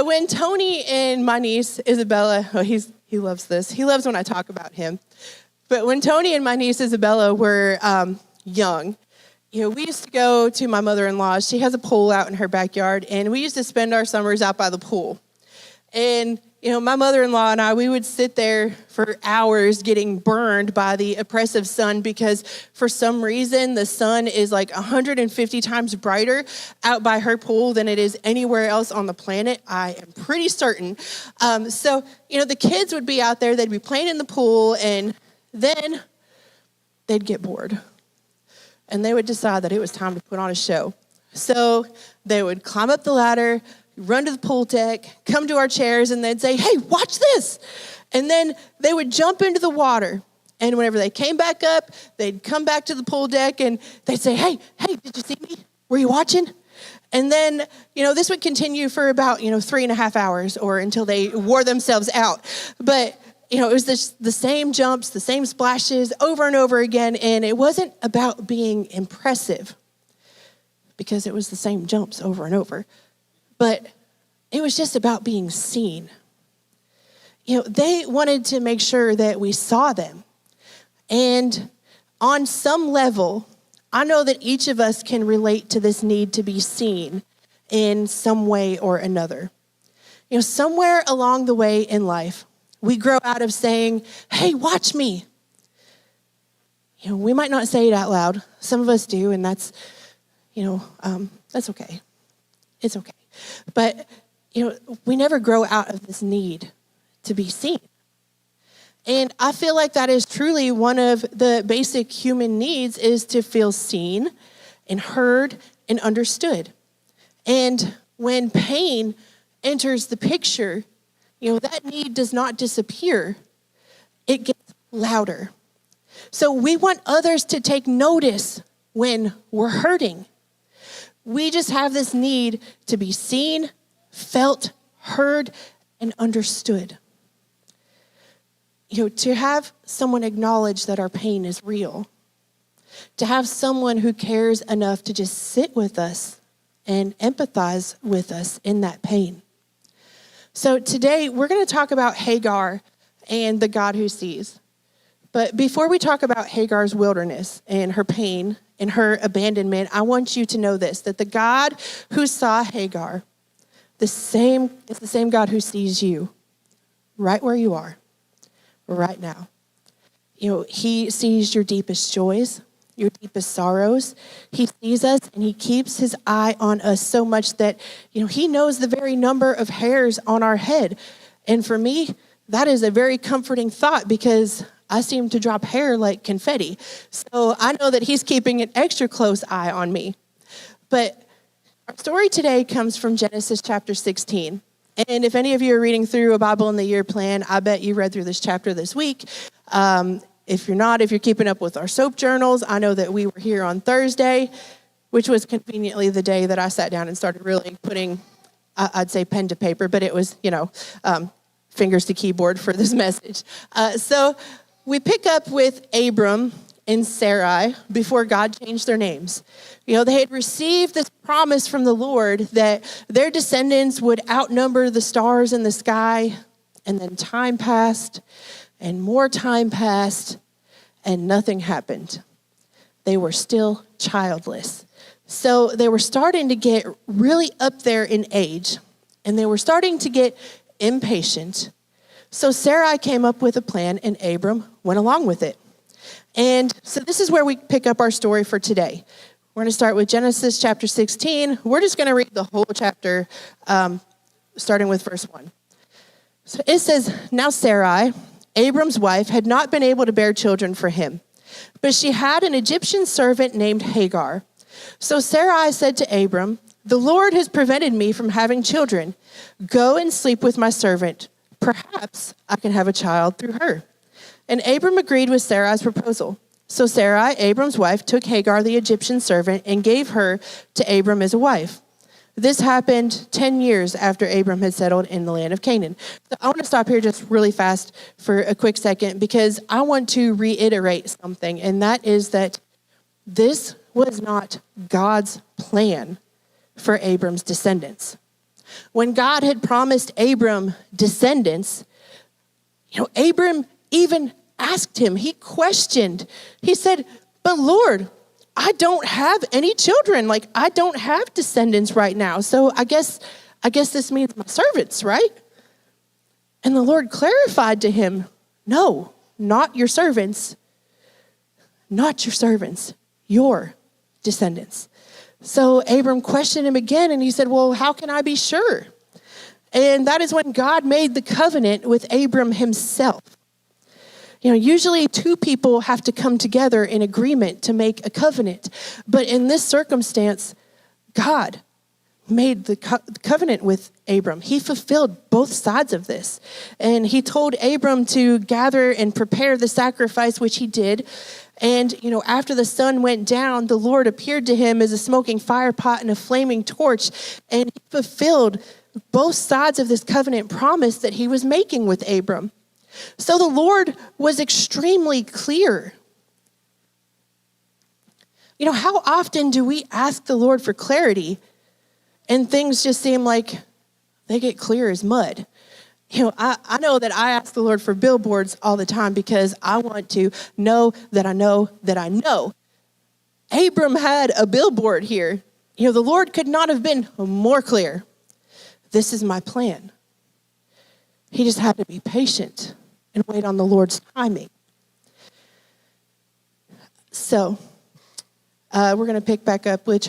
When Tony and my niece Isabella, he loves this. He loves when I talk about him. But when Tony and my niece Isabella were young, we used to go to my mother-in-law. She has a pool out in her backyard, and we used to spend our summers out by the pool. And my mother-in-law and I, we would sit there for hours getting burned by the oppressive sun because for some reason the sun is like 150 times brighter out by her pool than it is anywhere else on the planet. I am pretty certain. The kids would be out there, they'd be playing in the pool, and then they'd get bored. And they would decide that it was time to put on a show. So they would climb up the ladder, run to the pool deck, come to our chairs, and they'd say, "Hey, watch this." And then they would jump into the water. And whenever they came back up, they'd come back to the pool deck and they'd say, hey, did you see me? Were you watching? And then, this would continue for about, 3.5 hours or until they wore themselves out. But, it was the same jumps, the same splashes over and over again. And it wasn't about being impressive because it was the same jumps over and over. But it was just about being seen. They wanted to make sure that we saw them. And on some level, I know that each of us can relate to this need to be seen in some way or another. Somewhere along the way in life, we grow out of saying, "Hey, watch me." We might not say it out loud. Some of us do, and that's okay. It's okay. But, we never grow out of this need to be seen. And I feel like that is truly one of the basic human needs, is to feel seen and heard and understood. And when pain enters the picture, that need does not disappear. It gets louder. So we want others to take notice when we're hurting. We just have this need to be seen, felt, heard, and understood. To have someone acknowledge that our pain is real. To have someone who cares enough to just sit with us and empathize with us in that pain. So today we're going to talk about Hagar and the God who sees. But before we talk about Hagar's wilderness and her pain and her abandonment, I want you to know this, that the God who saw Hagar is the same God who sees you right where you are, right now. He sees your deepest joys, your deepest sorrows. He sees us and he keeps his eye on us so much that, he knows the very number of hairs on our head. And for me, that is a very comforting thought because I seem to drop hair like confetti. So I know that he's keeping an extra close eye on me. But our story today comes from Genesis chapter 16. And if any of you are reading through a Bible in the Year plan, I bet you read through this chapter this week. If you're not, if you're keeping up with our soap journals, I know that we were here on Thursday, which was conveniently the day that I sat down and started really putting, I'd say pen to paper, but it was, fingers to keyboard for this message. So we pick up with Abram and Sarai before God changed their names. They had received this promise from the Lord that their descendants would outnumber the stars in the sky. And then time passed and more time passed and nothing happened. They were still childless. So they were starting to get really up there in age and they were starting to get impatient. So Sarai came up with a plan and Abram went along with it. And so this is where we pick up our story for today. We're going to start with Genesis chapter 16. We're just going to read the whole chapter, starting with verse 1. So it says, "Now Sarai, Abram's wife, had not been able to bear children for him, but she had an Egyptian servant named Hagar. So Sarai said to Abram, 'The Lord has prevented me from having children. Go and sleep with my servant. Perhaps I can have a child through her.' And Abram agreed with Sarai's proposal. So Sarai, Abram's wife, took Hagar, the Egyptian servant, and gave her to Abram as a wife. This happened 10 years after Abram had settled in the land of Canaan." So I want to stop here just really fast for a quick second because I want to reiterate something, and that is that this was not God's plan for Abram's descendants. When God had promised Abram descendants, Abram even asked him, he questioned. He said, but Lord, I don't have any children. Like, I don't have descendants right now. So I guess this means my servants, right? And the Lord clarified to him, no, not your servants. Not your servants, your descendants. So Abram questioned him again, and he said, well, how can I be sure? And that is when God made the covenant with Abram himself. Usually two people have to come together in agreement to make a covenant. But in this circumstance, God made the covenant with Abram. He fulfilled both sides of this. And he told Abram to gather and prepare the sacrifice, which he did. And, after the sun went down, the Lord appeared to him as a smoking fire pot and a flaming torch. And he fulfilled both sides of this covenant promise that he was making with Abram. So the Lord was extremely clear. How often do we ask the Lord for clarity and things just seem like they get clear as mud? I know that I ask the Lord for billboards all the time because I want to know that I know that I know. Abram had a billboard here. The Lord could not have been more clear. This is my plan. He just had to be patient and wait on the Lord's timing. So we're going to pick back up with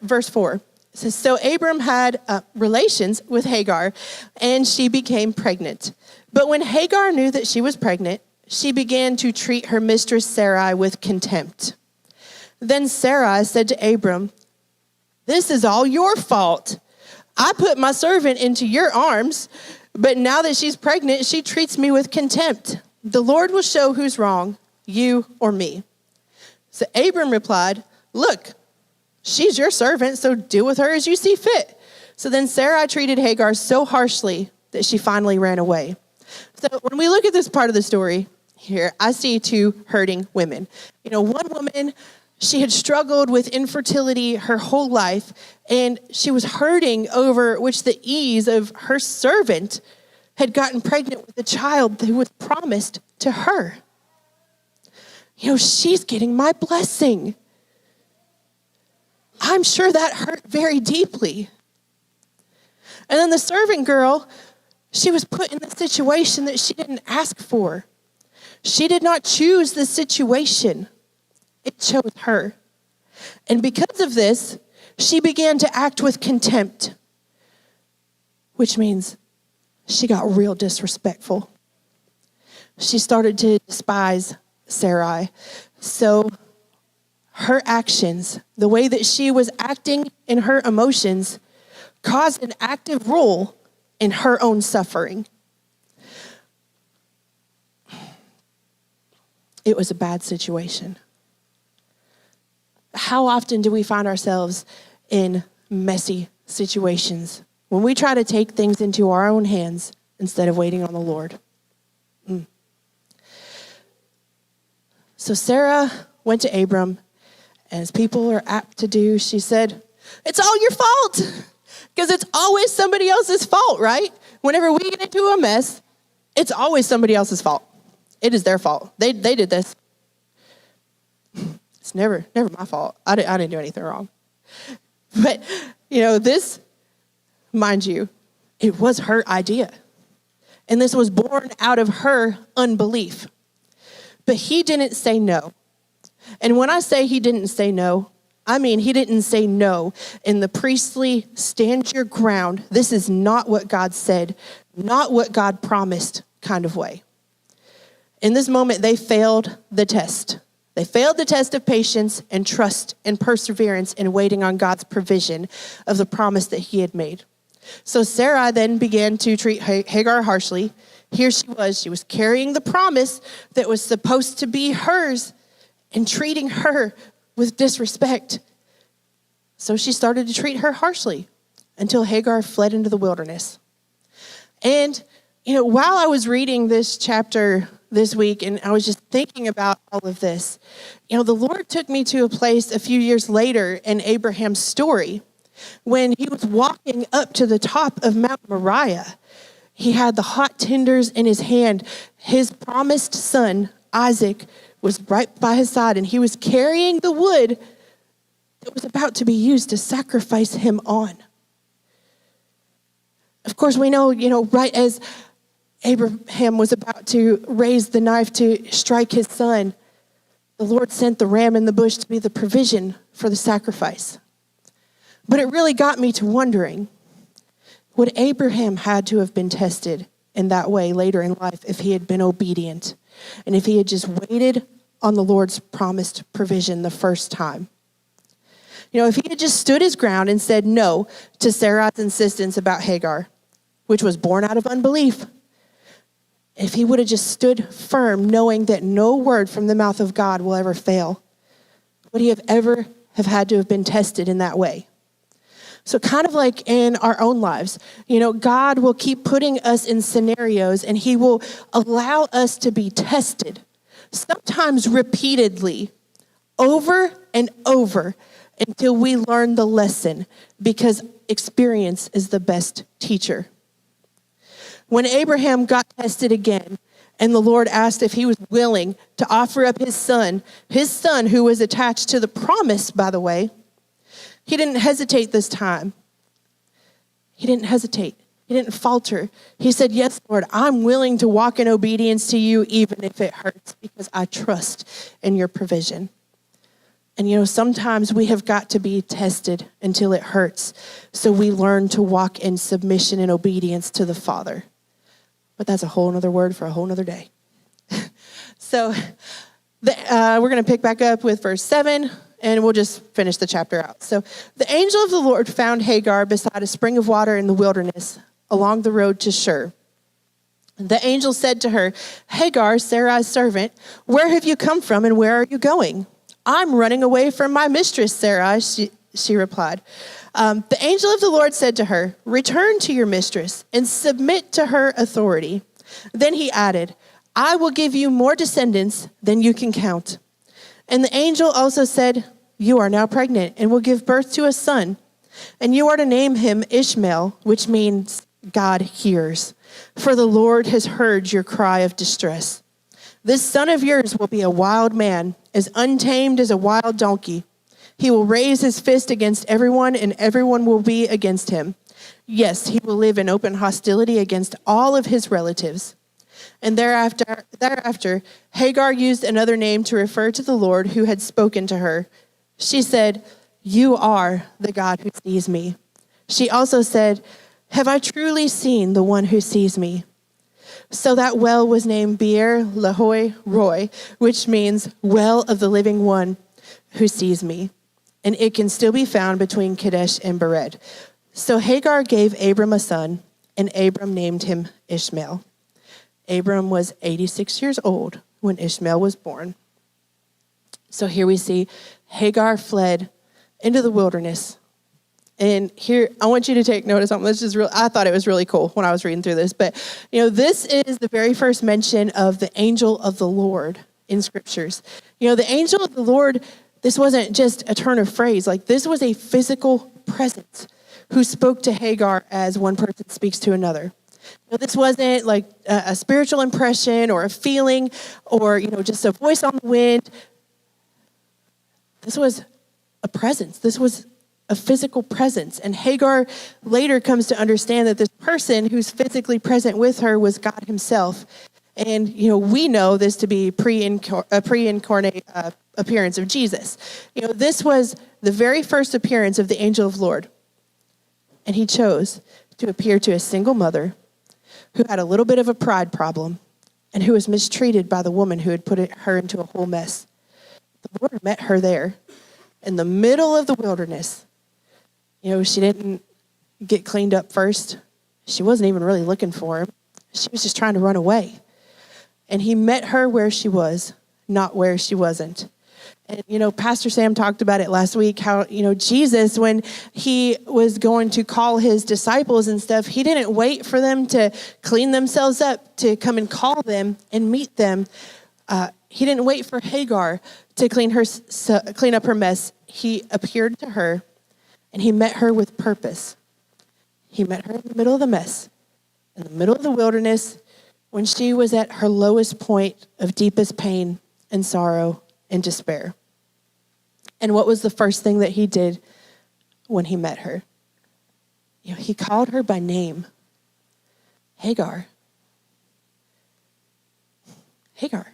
verse 4. It says, so Abram had relations with Hagar, and she became pregnant. But when Hagar knew that she was pregnant, she began to treat her mistress Sarai with contempt. Then Sarai said to Abram, this is all your fault. I put my servant into your arms, but now that she's pregnant, she treats me with contempt. The Lord will show who's wrong, you or me. So Abram replied, look, she's your servant, so do with her as you see fit. So then Sarai treated Hagar so harshly that she finally ran away. So when we look at this part of the story here, I see two hurting women. One woman, she had struggled with infertility her whole life, and she was hurting over which the ease of her servant had gotten pregnant with a child that was promised to her. She's getting my blessing. I'm sure that hurt very deeply. And then the servant girl, she was put in a situation that she didn't ask for. She did not choose the situation. It chose her. And because of this, she began to act with contempt, which means she got real disrespectful. She started to despise Sarai. So her actions, the way that she was acting in her emotions, caused an active role in her own suffering. It was a bad situation. How often do we find ourselves in messy situations when we try to take things into our own hands instead of waiting on the Lord? So Sarah went to Abram, and as people are apt to do, she said, it's all your fault, because it's always somebody else's fault, right? Whenever we get into a mess, it's always somebody else's fault. It is their fault. They did this. It's never my fault. I didn't do anything wrong. But, this, mind you, it was her idea. And this was born out of her unbelief. But he didn't say no. And when I say he didn't say no, I mean he didn't say no in the priestly, stand your ground, this is not what God said, not what God promised kind of way. In this moment, they failed the test. They failed the test of patience and trust and perseverance in waiting on God's provision of the promise that he had made. So Sarai then began to treat Hagar harshly. Here she was carrying the promise that was supposed to be hers and treating her with disrespect. So she started to treat her harshly until Hagar fled into the wilderness. And, while I was reading this chapter this week and I was just thinking about all of this, the Lord took me to a place a few years later in Abraham's story When he was walking up to the top of Mount Moriah, he had the hot tinders in his hand. His promised son, Isaac, was right by his side, and he was carrying the wood that was about to be used to sacrifice him on. Of course, we know, right as Abraham was about to raise the knife to strike his son, the Lord sent the ram in the bush to be the provision for the sacrifice. But it really got me to wondering, would Abraham had to have been tested in that way later in life if he had been obedient and if he had just waited on the Lord's promised provision the first time? If he had just stood his ground and said no to Sarai's insistence about Hagar, which was born out of unbelief, if he would have just stood firm, knowing that no word from the mouth of God will ever fail, would he have ever have had to have been tested in that way? So kind of like in our own lives, God will keep putting us in scenarios and he will allow us to be tested, sometimes repeatedly, over and over, until we learn the lesson, because experience is the best teacher. When Abraham got tested again, and the Lord asked if he was willing to offer up his son who was attached to the promise, by the way, he didn't hesitate this time. He didn't hesitate. He didn't falter. He said, yes, Lord, I'm willing to walk in obedience to you, even if it hurts, because I trust in your provision. And sometimes we have got to be tested until it hurts, so we learn to walk in submission and obedience to the Father. But that's a whole nother word for a whole nother day. So we're going to pick back up with verse 7, and we'll just finish the chapter out. So the angel of the Lord found Hagar beside a spring of water in the wilderness along the road to Shur. The angel said to her, Hagar, Sarai's servant, where have you come from and where are you going? I'm running away from my mistress, Sarai, she replied. The angel of the Lord said to her, return to your mistress and submit to her authority. Then he added, I will give you more descendants than you can count. And the angel also said, you are now pregnant and will give birth to a son, and you are to name him Ishmael, which means God hears. For the Lord has heard your cry of distress. This son of yours will be a wild man, as untamed as a wild donkey. He will raise his fist against everyone, and everyone will be against him. Yes, he will live in open hostility against all of his relatives. And thereafter, Hagar used another name to refer to the Lord who had spoken to her. She said, you are the God who sees me. She also said, have I truly seen the one who sees me? So that well was named Beer Lahoi Roy, which means well of the living one who sees me. And it can still be found between Kadesh and Bered. So Hagar gave Abram a son, and Abram named him Ishmael. Abram was 86 years old when Ishmael was born. So here we see Hagar fled into the wilderness. And here, I want you to take notice on this. I thought it was really cool when I was reading through this. But, this is the very first mention of the angel of the Lord in scriptures. The angel of the Lord, this wasn't just a turn of phrase. Like, this was a physical presence who spoke to Hagar as one person speaks to another. This wasn't like a spiritual impression or a feeling or, just a voice on the wind. This was a presence. This was a physical presence. And Hagar later comes to understand that this person who's physically present with her was God himself. And, we know this to be pre-incarnate appearance of Jesus. This was the very first appearance of the angel of the Lord. And he chose to appear to a single mother who had a little bit of a pride problem and who was mistreated by the woman who had put her into a whole mess. The Lord met her there in the middle of the wilderness. She didn't get cleaned up first. She wasn't even really looking for him. She was just trying to run away. And he met her where she was, not where she wasn't. And, Pastor Sam talked about it last week, how, Jesus, when he was going to call his disciples and stuff, he didn't wait for them to clean themselves up to come and call them and meet them. He didn't wait for Hagar to clean up her mess. He appeared to her And he met her with purpose. He met her in the middle of the mess, in the middle of the wilderness, when she was at her lowest point of deepest pain and sorrow and despair. And what was the first thing that he did when he met her? He called her by name. Hagar. Hagar.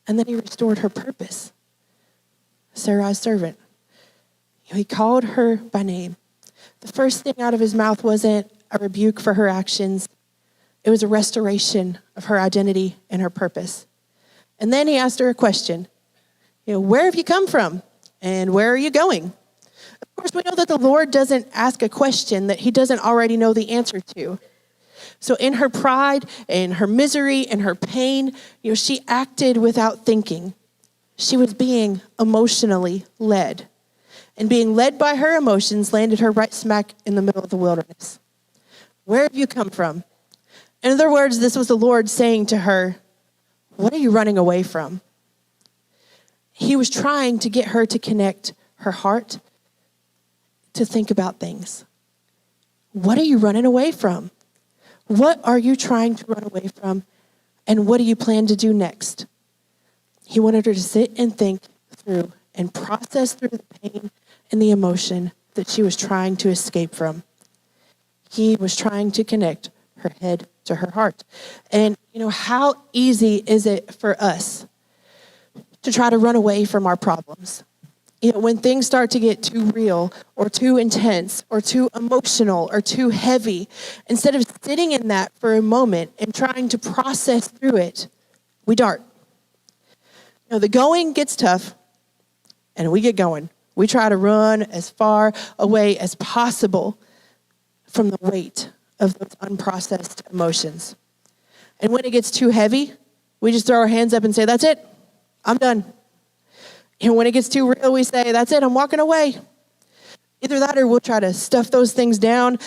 And then he restored her purpose. Sarai's servant. He called her by name. The first thing out of his mouth wasn't a rebuke for her actions. It was a restoration of her identity and her purpose. And then he asked her a question. Where have you come from? And where are you going? Of course, we know that the Lord doesn't ask a question that he doesn't already know the answer to. So in her pride and her misery and her pain, she acted without thinking. She was being emotionally led. And being led by her emotions landed her right smack in the middle of the wilderness. Where have you come from? In other words, this was the Lord saying to her, what are you running away from? He was trying to get her to connect her heart to think about things. What are you running away from? What are you trying to run away from? And what do you plan to do next? He wanted her to sit and think through and process through the pain and the emotion that she was trying to escape from. He was trying to connect her head to her heart. And, how easy is it for us to try to run away from our problems? When things start to get too real or too intense or too emotional or too heavy, instead of sitting in that for a moment and trying to process through it, we dart. The going gets tough and we get going. We try to run as far away as possible from the weight of those unprocessed emotions. And when it gets too heavy, we just throw our hands up and say, that's it, I'm done. And when it gets too real, we say, that's it, I'm walking away. Either that or we'll try to stuff those things down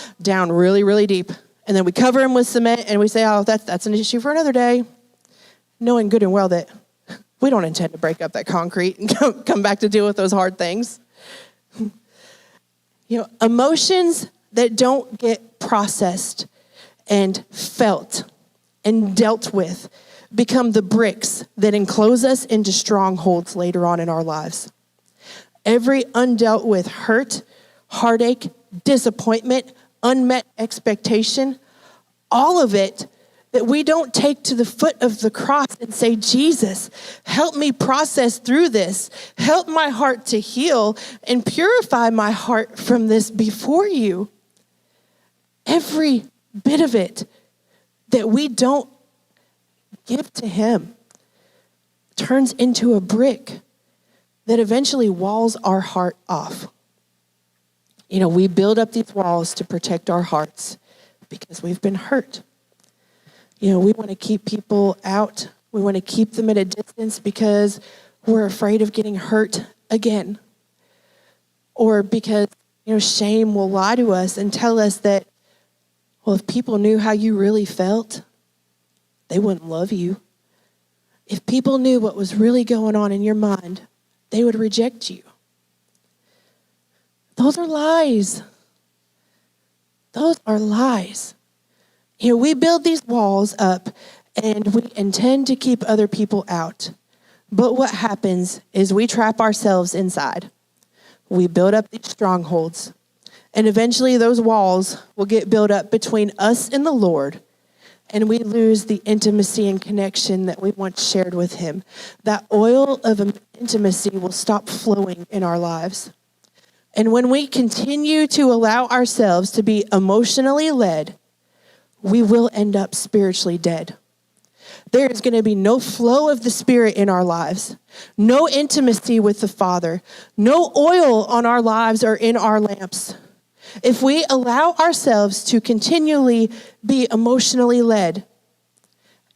really, really deep. And then we cover them with cement and we say, oh, that's an issue for another day. Knowing good and well that we don't intend to break up that concrete and come back to deal with those hard things. Emotions that don't get processed and felt and dealt with become the bricks that enclose us into strongholds later on in our lives. Every undealt with hurt, heartache, disappointment, unmet expectation, all of it that we don't take to the foot of the cross and say, Jesus, help me process through this. Help my heart to heal and purify my heart from this before you. Every bit of it that we don't give to him turns into a brick that eventually walls our heart off. We build up these walls to protect our hearts because we've been hurt. We want to keep people out. We want to keep them at a distance because we're afraid of getting hurt again. Or because, shame will lie to us and tell us that, well, if people knew how you really felt, they wouldn't love you. If people knew what was really going on in your mind, they would reject you. Those are lies. Those are lies. We build these walls up and we intend to keep other people out. But what happens is we trap ourselves inside. We build up these strongholds. And eventually those walls will get built up between us and the Lord. And we lose the intimacy and connection that we once shared with him. That oil of intimacy will stop flowing in our lives. And when we continue to allow ourselves to be emotionally led, we will end up spiritually dead. There is going to be no flow of the Spirit in our lives, no intimacy with the Father, no oil on our lives or in our lamps. If we allow ourselves to continually be emotionally led,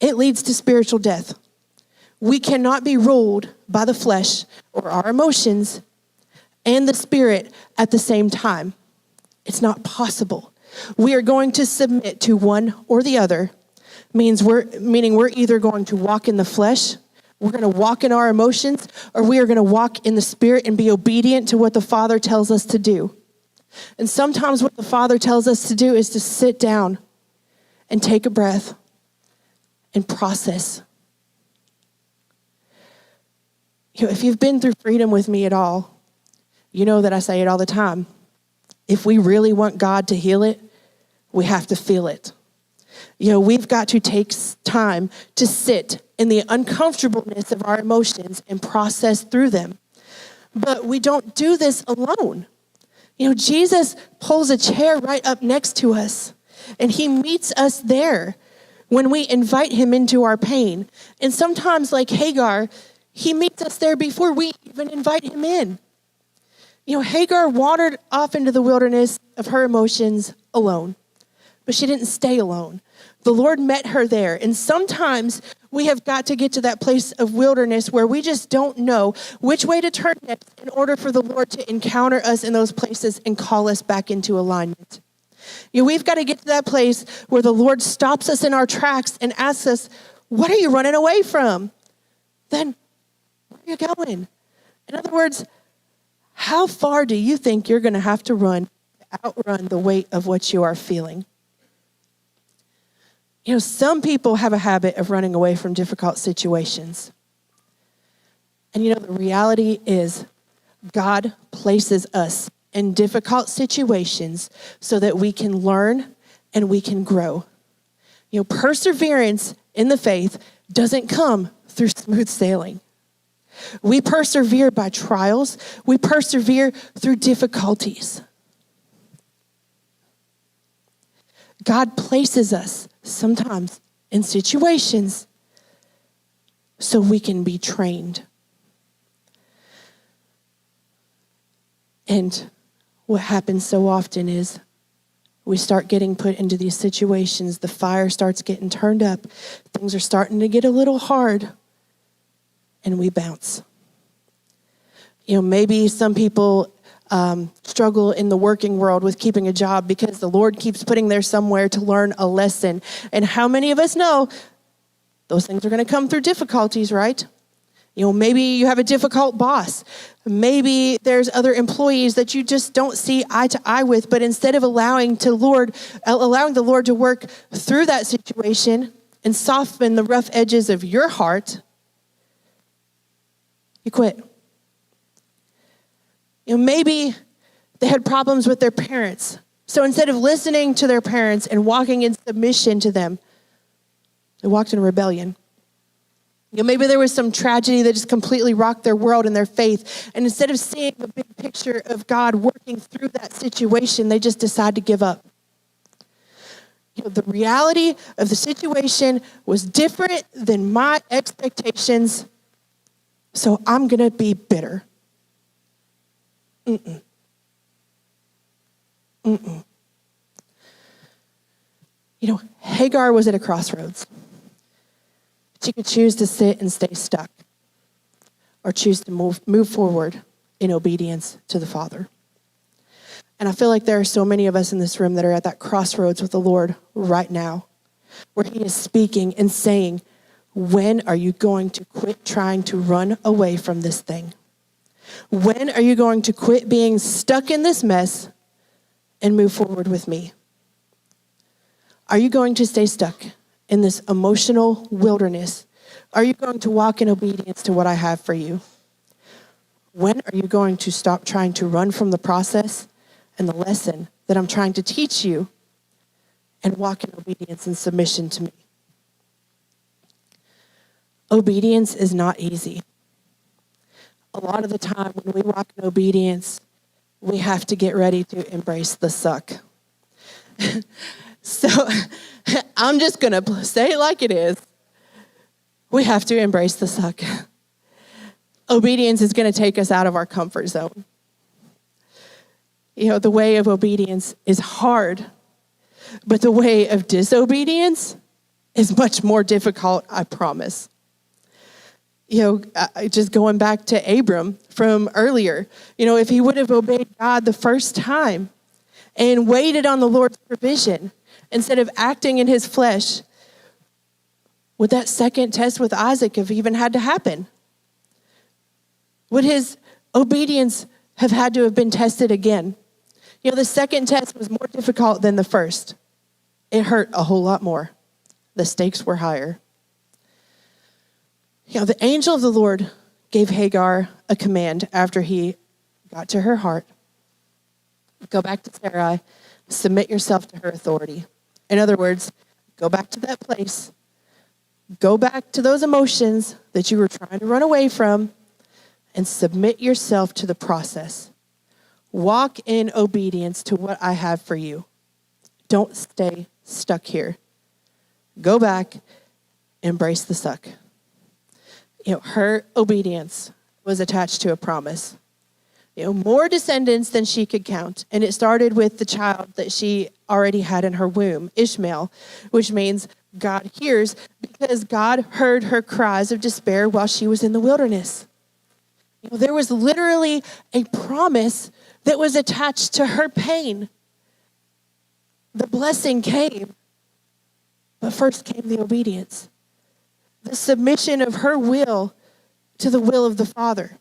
it leads to spiritual death. We cannot be ruled by the flesh or our emotions and the Spirit at the same time. It's not possible. We are going to submit to one or the other, meaning we're either going to walk in the flesh We're going to walk in our emotions, or we are going to walk in the Spirit and be obedient to what the Father tells us to do. And sometimes what the Father tells us to do is to sit down and take a breath and process. If you've been through freedom with me at all, you know that I say it all the time. If we really want God to heal it, we have to feel it. We've got to take time to sit in the uncomfortableness of our emotions and process through them. But we don't do this alone. Jesus pulls a chair right up next to us, and he meets us there when we invite him into our pain. And sometimes, like Hagar, he meets us there before we even invite him in. Hagar wandered off into the wilderness of her emotions alone, but she didn't stay alone. The Lord met her there. And sometimes we have got to get to that place of wilderness where we just don't know which way to turn next in order for the Lord to encounter us in those places and call us back into alignment. We've got to get to that place where the Lord stops us in our tracks and asks us, what are you running away from? Then, where are you going? In other words, how far do you think you're going to have to run to outrun the weight of what you are feeling? Some people have a habit of running away from difficult situations. And the reality is God places us in difficult situations so that we can learn and we can grow. Perseverance in the faith doesn't come through smooth sailing. We persevere by trials. We persevere through difficulties. God places us sometimes in situations so we can be trained. And what happens so often is we start getting put into these situations. The fire starts getting turned up. Things are starting to get a little hard. And we bounce. Maybe some people struggle in the working world with keeping a job because the Lord keeps putting there somewhere to learn a lesson. And how many of us know those things are going to come through difficulties, right? Maybe you have a difficult boss. Maybe there's other employees that you just don't see eye to eye with. But instead of allowing the Lord to work through that situation and soften the rough edges of your heart, you quit. Maybe they had problems with their parents. So instead of listening to their parents and walking in submission to them, they walked in rebellion. Maybe there was some tragedy that just completely rocked their world and their faith. And instead of seeing the big picture of God working through that situation, they just decided to give up. The reality of the situation was different than my expectations, so I'm going to be bitter. Hagar was at a crossroads. She could choose to sit and stay stuck or choose to move forward in obedience to the Father. And I feel like there are so many of us in this room that are at that crossroads with the Lord right now, where he is speaking and saying, when are you going to quit trying to run away from this thing? When are you going to quit being stuck in this mess and move forward with me? Are you going to stay stuck in this emotional wilderness? Are you going to walk in obedience to what I have for you? When are you going to stop trying to run from the process and the lesson that I'm trying to teach you and walk in obedience and submission to me? Obedience is not easy. A lot of the time when we walk in obedience, we have to get ready to embrace the suck. So I'm just going to say it like it is. We have to embrace the suck. Obedience is going to take us out of our comfort zone. The way of obedience is hard, but the way of disobedience is much more difficult, I promise. Just going back to Abram from earlier, if he would have obeyed God the first time and waited on the Lord's provision instead of acting in his flesh, Would that second test with Isaac have even had to happen? Would his obedience have had to have been tested again? The second test was more difficult than the first. It hurt a whole lot more. The stakes were higher. The angel of the Lord gave Hagar a command after he got to her heart. Go back to Sarai, submit yourself to her authority. In other words, go back to that place. Go back to those emotions that you were trying to run away from and submit yourself to the process. Walk in obedience to what I have for you. Don't stay stuck here. Go back, embrace the suck. Her obedience was attached to a promise. More descendants than she could count. And it started with the child that she already had in her womb, Ishmael, which means God hears, because God heard her cries of despair while she was in the wilderness. There was literally a promise that was attached to her pain. The blessing came, but first came the obedience. The submission of her will to the will of the Father.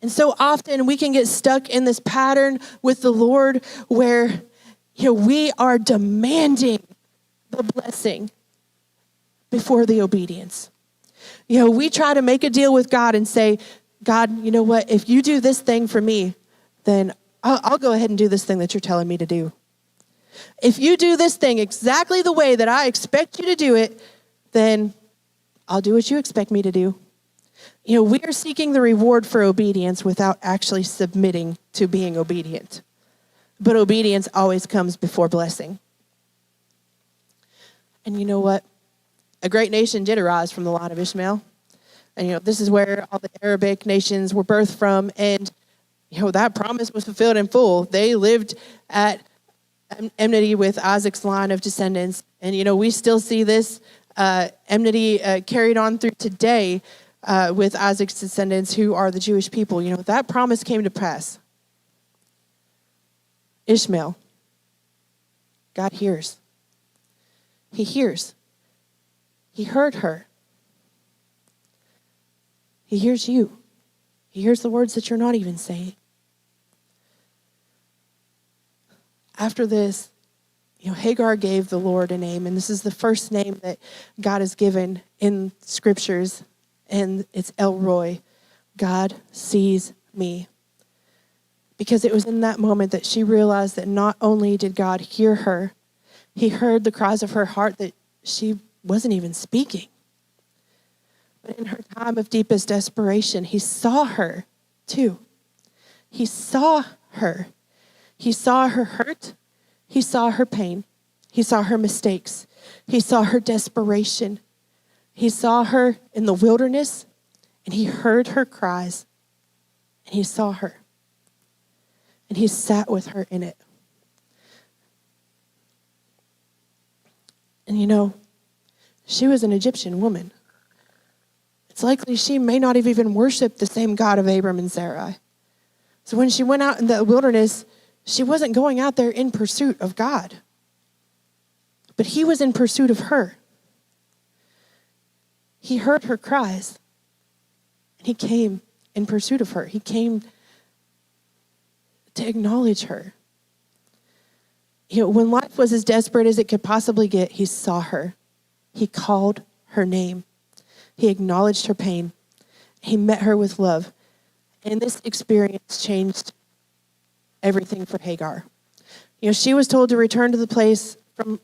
And so often we can get stuck in this pattern with the Lord where we are demanding the blessing before the obedience. We try to make a deal with God and say, God, you know what? If you do this thing for me, then I'll go ahead and do this thing that you're telling me to do. If you do this thing exactly the way that I expect you to do it, then I'll do what you expect me to do. We are seeking the reward for obedience without actually submitting to being obedient. But obedience always comes before blessing. And you know what? A great nation did arise from the line of Ishmael. And, this is where all the Arabic nations were birthed from. And, that promise was fulfilled in full. They lived at enmity with Isaac's line of descendants. And, we still see this enmity carried on through today with Isaac's descendants, who are the Jewish people. That promise came to pass. Ishmael, God hears. He hears. He heard her. He hears you. He hears the words that you're not even saying. After this, Hagar gave the Lord a name, and this is the first name that God has given in scriptures, and it's El Roi. God sees me. Because it was in that moment that she realized that not only did God hear her, he heard the cries of her heart that she wasn't even speaking. But in her time of deepest desperation, he saw her too. He saw her. He saw her hurt. He saw her pain. He saw her mistakes. He saw her desperation. He saw her in the wilderness, and he heard her cries, and he saw her. And he sat with her in it. And she was an Egyptian woman. It's likely she may not have even worshiped the same God of Abram and Sarai. So when she went out in the wilderness, she wasn't going out there in pursuit of God. But he was in pursuit of her. He heard her cries. And he came in pursuit of her. He came to acknowledge her. When life was as desperate as it could possibly get, he saw her. He called her name. He acknowledged her pain. He met her with love. And this experience changed everything for Hagar. She was told to return to the place from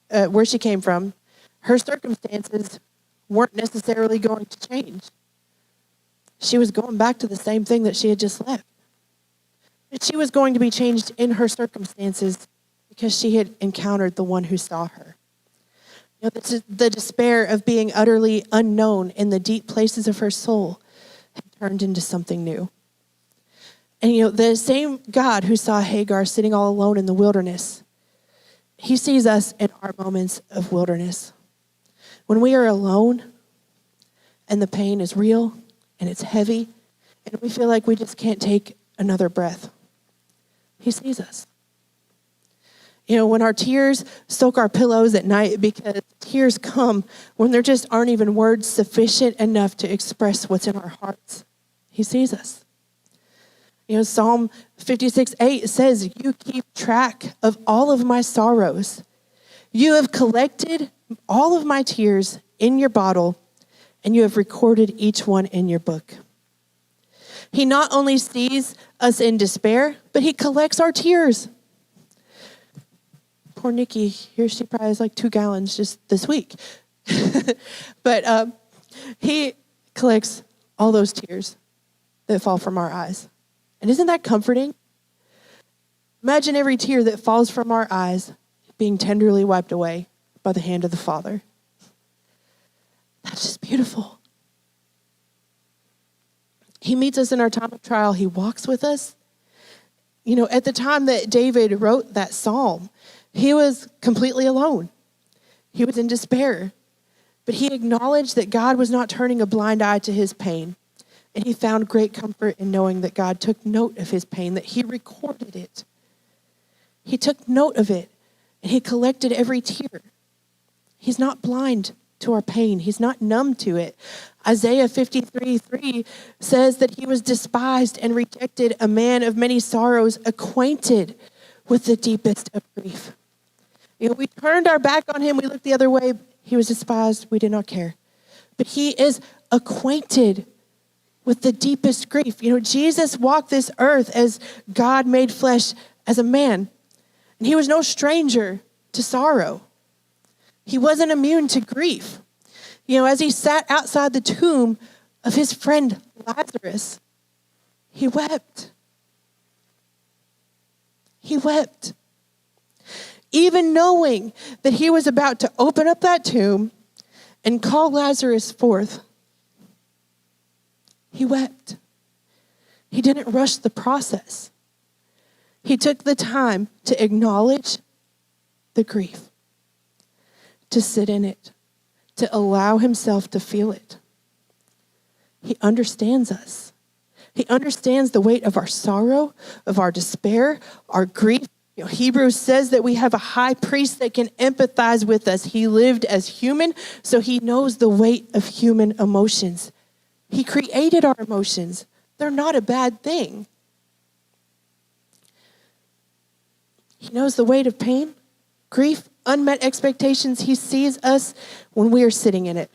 where she came from. Her circumstances weren't necessarily going to change. She was going back to the same thing that she had just left. But she was going to be changed in her circumstances because she had encountered the one who saw her. The despair of being utterly unknown in the deep places of her soul had turned into something new. And the same God who saw Hagar sitting all alone in the wilderness, he sees us in our moments of wilderness. When we are alone and the pain is real and it's heavy and we feel like we just can't take another breath, he sees us. When our tears soak our pillows at night because tears come when there just aren't even words sufficient enough to express what's in our hearts. He sees us. Psalm 56:8 says, you keep track of all of my sorrows. You have collected all of my tears in your bottle, and you have recorded each one in your book. He not only sees us in despair, but he collects our tears. Poor Nikki, here she probably has like 2 gallons just this week. But he collects all those tears that fall from our eyes. And isn't that comforting? Imagine every tear that falls from our eyes being tenderly wiped away by the hand of the Father. That's just beautiful. He meets us in our time of trial. He walks with us. At the time that David wrote that psalm, he was completely alone. He was in despair. But he acknowledged that God was not turning a blind eye to his pain. And he found great comfort in knowing that God took note of his pain, that he recorded it. He took note of it, and he collected every tear. He's not blind to our pain. He's not numb to it. Isaiah 53:3 says that he was despised and rejected, a man of many sorrows, acquainted with the deepest of grief. We turned our back on him. We looked the other way. He was despised. We did not care. But he is acquainted with the deepest grief. Jesus walked this earth as God made flesh as a man. And he was no stranger to sorrow. He wasn't immune to grief. As he sat outside the tomb of his friend Lazarus, he wept. He wept. Even knowing that he was about to open up that tomb and call Lazarus forth, he wept. He didn't rush the process. He took the time to acknowledge the grief, to sit in it, to allow himself to feel it. He understands us. He understands the weight of our sorrow, of our despair, our grief. Hebrews says that we have a high priest that can empathize with us. He lived as human, so he knows the weight of human emotions. He created our emotions. They're not a bad thing. He knows the weight of pain, grief, unmet expectations. He sees us when we are sitting in it.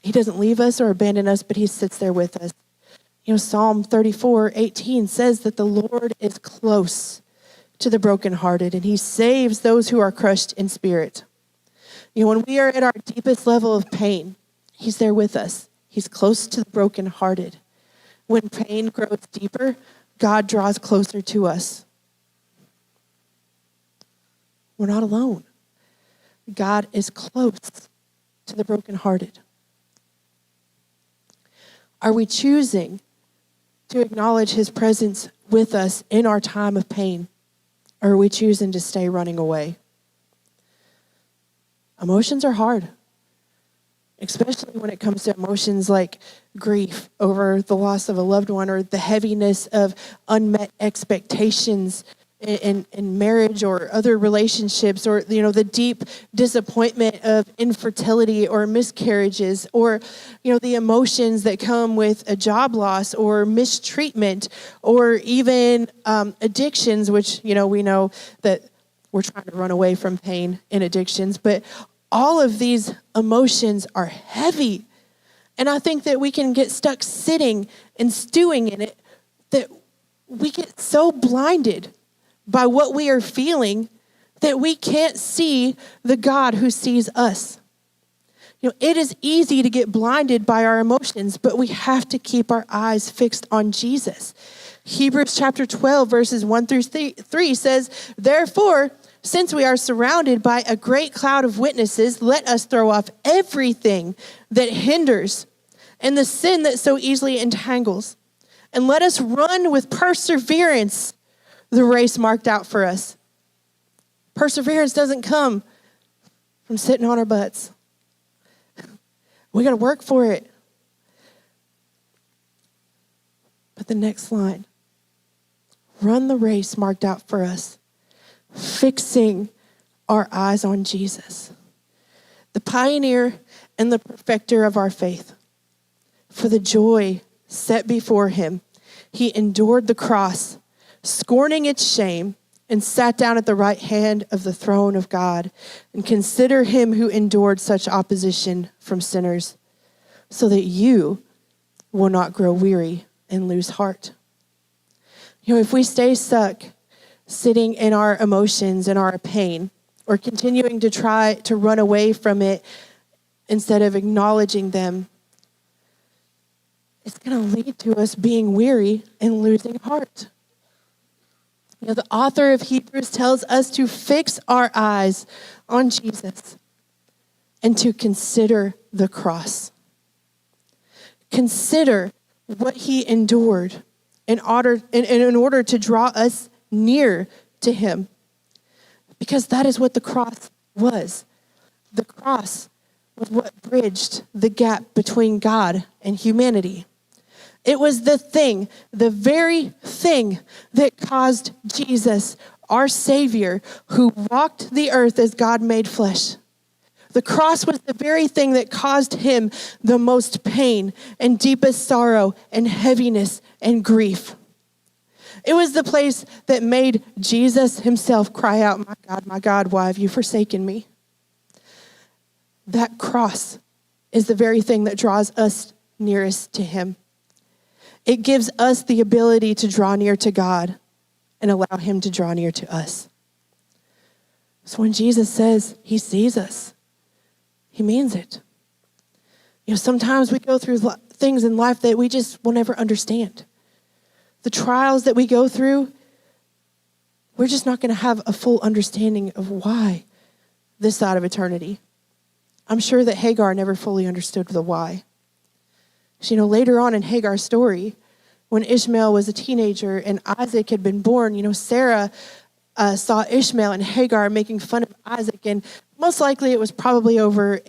He doesn't leave us or abandon us, but he sits there with us. Psalm 34:18 says that the Lord is close to the brokenhearted, and he saves those who are crushed in spirit. When we are at our deepest level of pain, he's there with us. He's close to the brokenhearted. When pain grows deeper, God draws closer to us. We're not alone. God is close to the brokenhearted. Are we choosing to acknowledge his presence with us in our time of pain? Or are we choosing to stay running away? Emotions are hard, especially when it comes to emotions like grief over the loss of a loved one, or the heaviness of unmet expectations in marriage or other relationships, or the deep disappointment of infertility or miscarriages, or the emotions that come with a job loss or mistreatment, or even addictions, which we know that we're trying to run away from pain in addictions, but all of these emotions are heavy. And I think that we can get stuck sitting and stewing in it, that we get so blinded by what we are feeling that we can't see the God who sees us. It is easy to get blinded by our emotions, but we have to keep our eyes fixed on Jesus. Hebrews chapter 12, verses 1-3 says, "Therefore, since we are surrounded by a great cloud of witnesses, let us throw off everything that hinders and the sin that so easily entangles. And let us run with perseverance the race marked out for us." Perseverance doesn't come from sitting on our butts. We got to work for it. But the next line, run the race marked out for us, fixing our eyes on Jesus. the pioneer and the perfecter of our faith. For the joy set before him, he endured the cross, scorning its shame, and sat down at the right hand of the throne of God. And consider him who endured such opposition from sinners, so that you will not grow weary and lose heart. If we stay stuck sitting in our emotions and our pain, or continuing to try to run away from it instead of acknowledging them, it's going to lead to us being weary and losing heart. The author of Hebrews tells us to fix our eyes on Jesus and to consider the cross. Consider what he endured in order to draw us near to him. Because that is what the cross was. The cross was what bridged the gap between God and humanity. It was the very thing that caused Jesus, our Savior, who walked the earth as God made flesh. The cross was the very thing that caused him the most pain and deepest sorrow and heaviness and grief. It was the place that made Jesus himself cry out, my God, why have you forsaken me?" That cross is the very thing that draws us nearest to him. It gives us the ability to draw near to God and allow him to draw near to us. So when Jesus says he sees us, he means it. Sometimes we go through things in life that we just will never understand. The trials that we go through, we're just not going to have a full understanding of why this side of eternity. I'm sure that Hagar never fully understood the why. Later on in Hagar's story, when Ishmael was a teenager and Isaac had been born, Sarah saw Ishmael and Hagar making fun of Isaac, and most likely it was probably over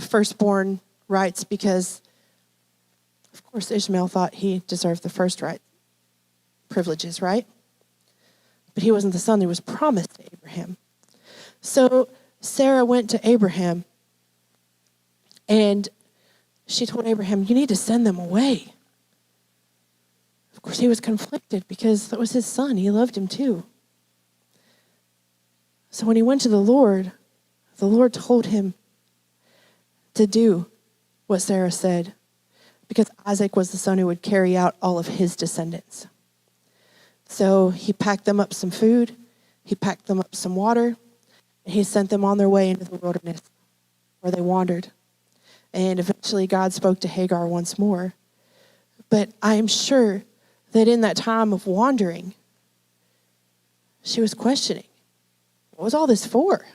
firstborn rights, because, of course, Ishmael thought he deserved the first right privileges, right? But he wasn't the son that was promised to Abraham. So Sarah went to Abraham, and she told Abraham, "You need to send them away." Of course, he was conflicted because that was his son. He loved him too. So when he went to the Lord told him to do what Sarah said, because Isaac was the son who would carry out all of his descendants. So he packed them up some food, he packed them up some water, and he sent them on their way into the wilderness where they wandered. And eventually God spoke to Hagar once more. But I am sure that in that time of wandering, she was questioning, what was all this for?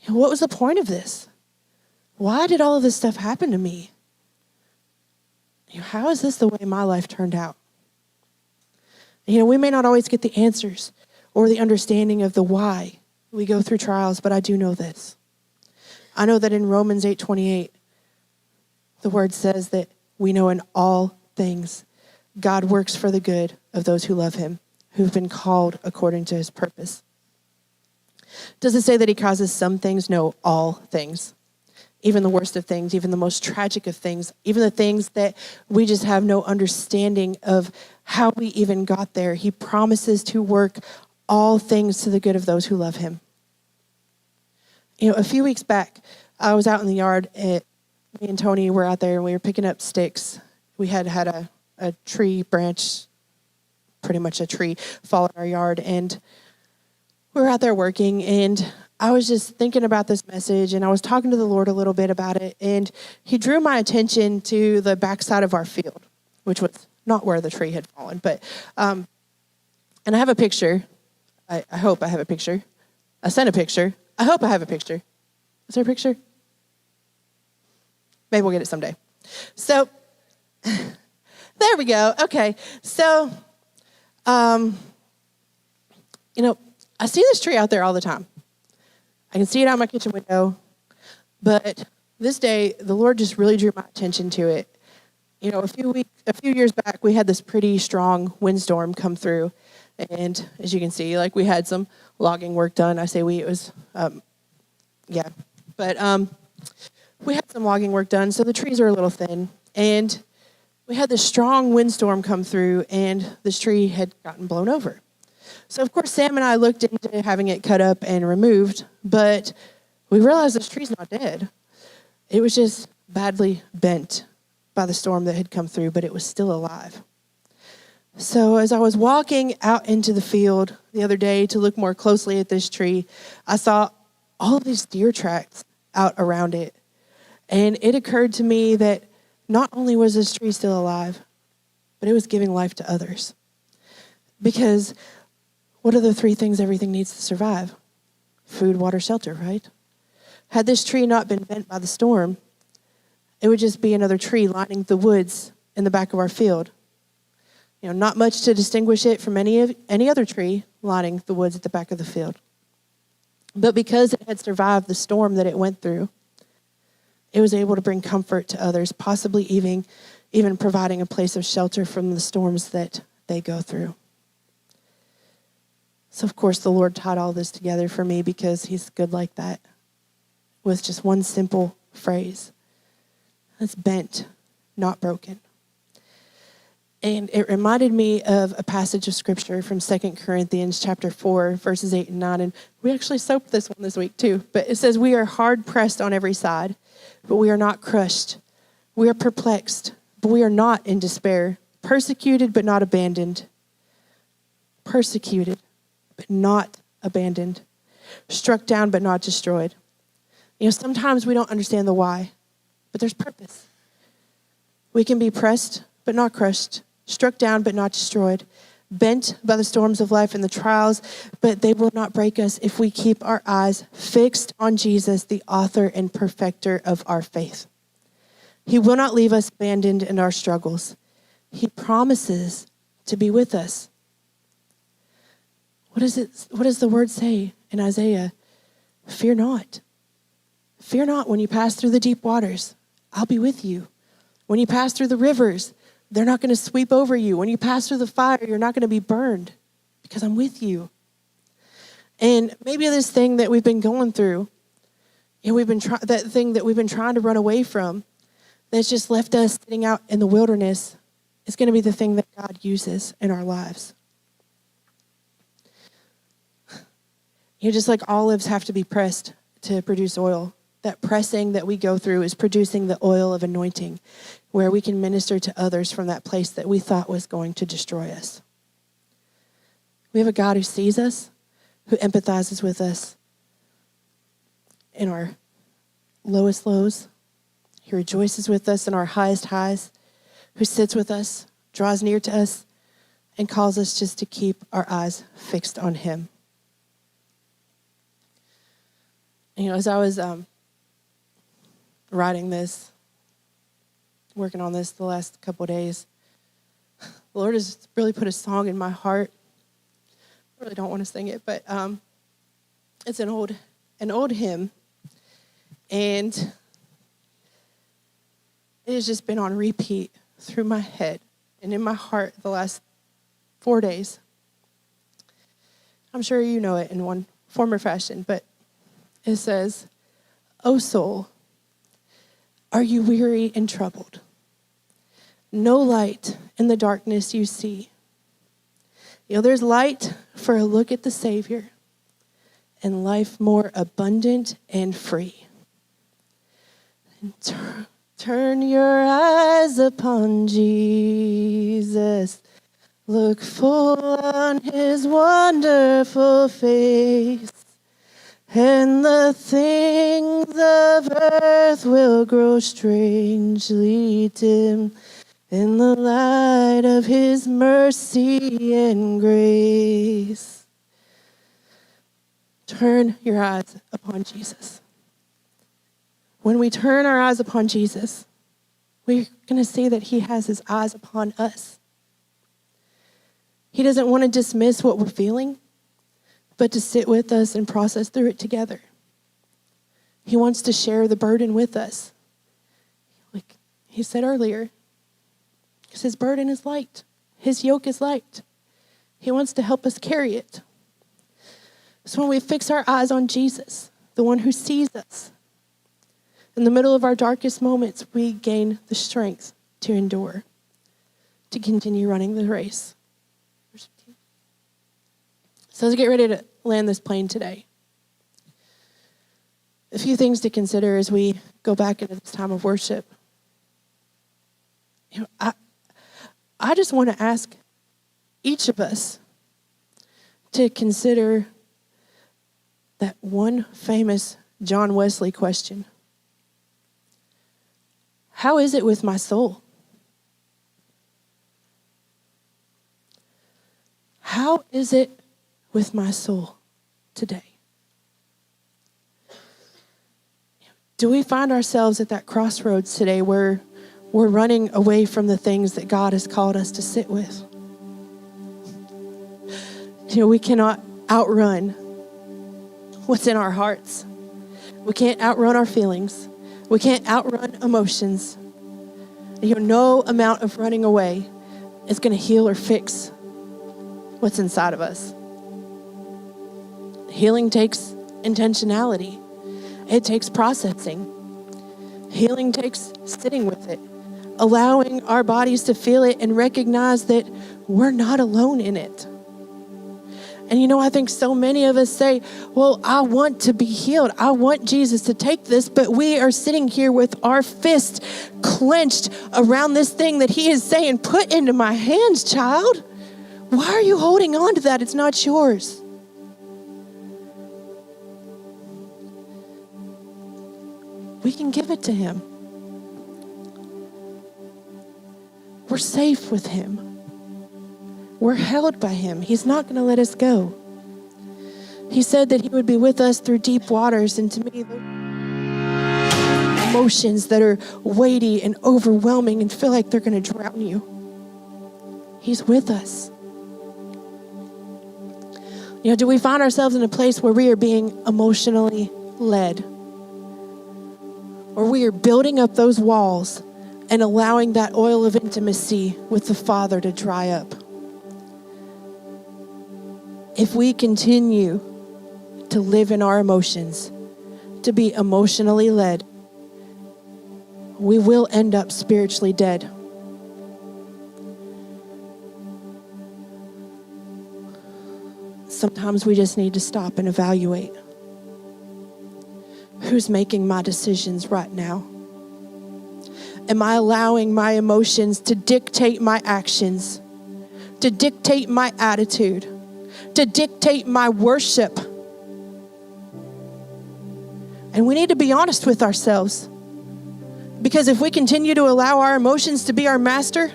What was the point of this? Why did all of this stuff happen to me? How is this the way my life turned out? We may not always get the answers or the understanding of the why we go through trials, but I do know this. I know that in Romans 8:28, the word says that we know in all things God works for the good of those who love him, who've been called according to his purpose. Does it say that he causes some things? No, all things. Even the worst of things, even the most tragic of things, even the things that we just have no understanding of how we even got there. He promises to work all things to the good of those who love him. A few weeks back, I was out in the yard. Me and Tony were out there, and we were picking up sticks. We had a tree branch, pretty much a tree, fall in our yard, and we were out there working, and I was just thinking about this message, and I was talking to the Lord a little bit about it, and he drew my attention to the backside of our field, which was not where the tree had fallen, but, and I have a picture. I hope I have a picture. I sent a picture. I hope I have a picture. Is there a picture? Maybe we'll get it someday. So, there we go. Okay. So, I see this tree out there all the time. I can see it out my kitchen window. But this day, the Lord just really drew my attention to it. A few years back, we had this pretty strong windstorm come through. And as you can see, we had some logging work done. I say we, it was, But we had some logging work done, so the trees are a little thin. And we had this strong windstorm come through, and this tree had gotten blown over. So, of course, Sam and I looked into having it cut up and removed, but we realized this tree's not dead. It was just badly bent by the storm that had come through, but it was still alive. So as I was walking out into the field the other day to look more closely at this tree, I saw all of these deer tracks out around it. And it occurred to me that not only was this tree still alive, but it was giving life to others. Because what are the three things everything needs to survive? Food, water, shelter, right? Had this tree not been bent by the storm, it would just be another tree lining the woods in the back of our field. You know, not much to distinguish it from any other tree lining the woods at the back of the field. But because it had survived the storm that it went through, it was able to bring comfort to others, possibly even providing a place of shelter from the storms that they go through. So, of course, the Lord tied all this together for me because he's good like that, with just one simple phrase. It's bent, not broken. And it reminded me of a passage of scripture from 2 Corinthians chapter 4, verses 8 and 9. And we actually soaped this one this week too. But it says, we are hard pressed on every side, but we are not crushed. We are perplexed, but we are not in despair. Persecuted, but not abandoned. Persecuted, but not abandoned. Struck down, but not destroyed. You know, sometimes we don't understand the why, but there's purpose. We can be pressed, but not crushed. Struck down, but not destroyed. Bent by the storms of life and the trials, but they will not break us if we keep our eyes fixed on Jesus, the author and perfecter of our faith. He will not leave us abandoned in our struggles. He promises to be with us. What does the word say in Isaiah? Fear not. Fear not when you pass through the deep waters. I'll be with you. When you pass through the rivers, they're not going to sweep over you. When you pass through the fire, you're not going to be burned because I'm with you. And maybe this thing that we've been going through, and that thing that we've been trying to run away from, that's just left us sitting out in the wilderness, is going to be the thing that God uses in our lives. You know, just like olives have to be pressed to produce oil, that pressing that we go through is producing the oil of anointing, where we can minister to others from that place that we thought was going to destroy us. We have a God who sees us, who empathizes with us in our lowest lows. He rejoices with us in our highest highs, who sits with us, draws near to us, and calls us just to keep our eyes fixed on him. You know, as I was writing this, working on this the last couple of days, the Lord has really put a song in my heart. I really don't want to sing it, but it's an old hymn, and it has just been on repeat through my head and in my heart the last 4 days. I'm sure you know it in one form or fashion, but it says, "O soul, are you weary and troubled? No light in the darkness you see. You know, there's light for a look at the Savior and life more abundant and free. And turn your eyes upon Jesus. Look full on his wonderful face. And the things of earth will grow strangely dim in the light of his mercy and grace." Turn your eyes upon Jesus. When we turn our eyes upon Jesus, we're going to see that he has his eyes upon us. He doesn't want to dismiss what we're feeling, but to sit with us and process through it together. He wants to share the burden with us. Like he said earlier, because his burden is light. His yoke is light. He wants to help us carry it. So when we fix our eyes on Jesus, the one who sees us, In the middle of our darkest moments, we gain the strength to endure, to continue running the race. So let's get ready to land this plane today. A few things to consider as we go back into this time of worship. I just want to ask each of us to consider that one famous John Wesley question. How is it with my soul? How is it with my soul today? Do we find ourselves at that crossroads today where we're running away from the things that God has called us to sit with? We cannot outrun what's in our hearts. We can't outrun our feelings. We can't outrun emotions. No amount of running away is going to heal or fix what's inside of us. Healing takes intentionality. It takes processing. Healing takes sitting with it, allowing our bodies to feel it and recognize that we're not alone in it. And I think so many of us say, well, I want to be healed. I want Jesus to take this, but we are sitting here with our fist clenched around this thing that he is saying, put into my hands, child. Why are you holding on to that? It's not yours. We can give it to him. We're safe with him. We're held by him. He's not going to let us go. He said that he would be with us through deep waters. And to me, the emotions that are weighty and overwhelming and feel like they're going to drown you, he's with us. Do we find ourselves in a place where we are being emotionally led? Or we are building up those walls and allowing that oil of intimacy with the Father to dry up? If we continue to live in our emotions, to be emotionally led, we will end up spiritually dead. Sometimes we just need to stop and evaluate. Who's making my decisions right now? Am I allowing my emotions to dictate my actions, to dictate my attitude, to dictate my worship? And we need to be honest with ourselves, because if we continue to allow our emotions to be our master,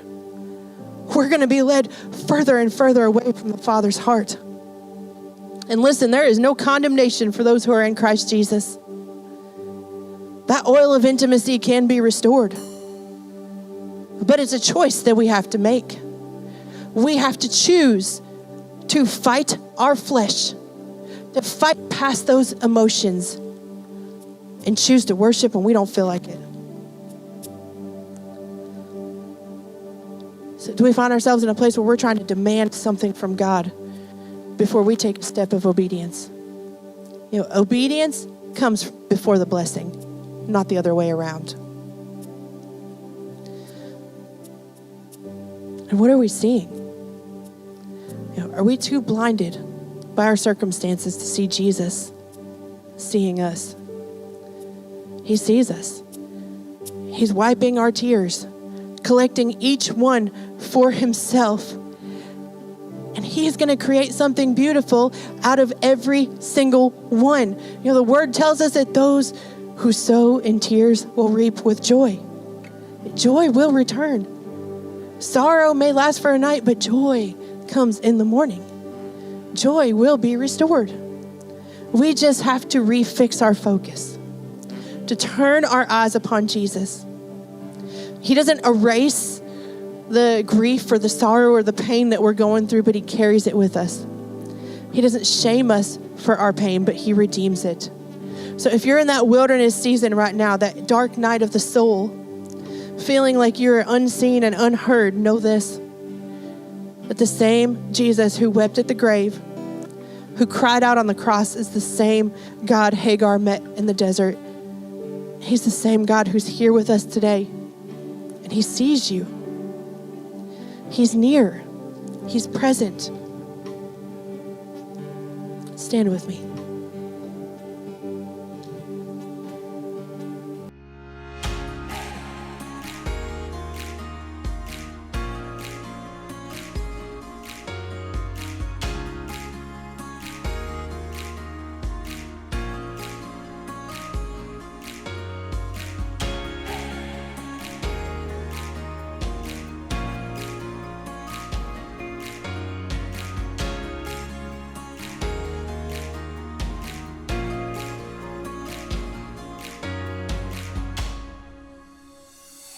we're going to be led further and further away from the Father's heart. And listen, there is no condemnation for those who are in Christ Jesus. That oil of intimacy can be restored, but it's a choice that we have to make. We have to choose to fight our flesh, to fight past those emotions, and choose to worship when we don't feel like it. So do we find ourselves in a place where we're trying to demand something from God before we take a step of obedience? Obedience comes before the blessing, not the other way around. And what are we seeing? Are we too blinded by our circumstances to see Jesus seeing us? He sees us. He's wiping our tears, collecting each one for himself. And he's going to create something beautiful out of every single one. The word tells us that those who sow in tears will reap with joy. Joy will return. Sorrow may last for a night, but joy comes in the morning. Joy will be restored. We just have to refix our focus, to turn our eyes upon Jesus. He doesn't erase the grief or the sorrow or the pain that we're going through, but he carries it with us. He doesn't shame us for our pain, but he redeems it. So if you're in that wilderness season right now, that dark night of the soul, feeling like you're unseen and unheard, know this: that the same Jesus who wept at the grave, who cried out on the cross, is the same God Hagar met in the desert. He's the same God who's here with us today, and he sees you. He's near. He's present. Stand with me.